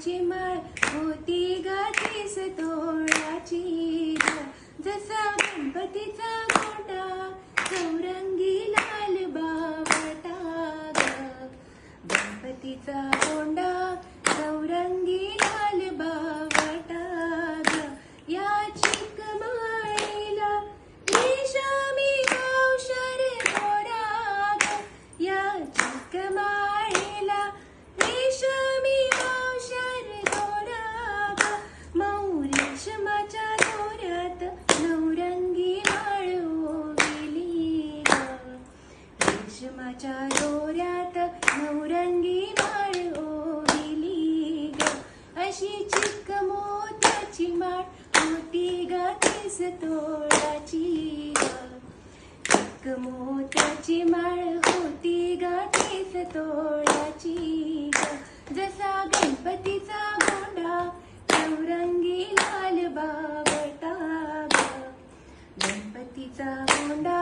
मोत्याची माळ होती ग 30 तोळ्याची ग. जसा गणपतीचा गोंडा चौरंगी लाल बावटा ग. गणपतीचा गोंडा चौरंगी लाल बावटा ग. या चिक माळेला रेशमी औषध दोरा ग. या चिक माळेला रेशमी औषध दोरा ग. मऊ रेशमाच्या दोऱ्यात नवरंगी माळ ओविली ग. रेशमाच्या दोऱ्यात नवरंगी माळ ओविली ग. अशी चिक मोत्याची माळ होती ग 30 तोळ्याची ग. चिक मोत्याची माळ होती ग 30 तोळ्याची ग. जसा गणपतीचा गोंडा चौरंगी लाल बावटा ग. गणपतीचा गोंडा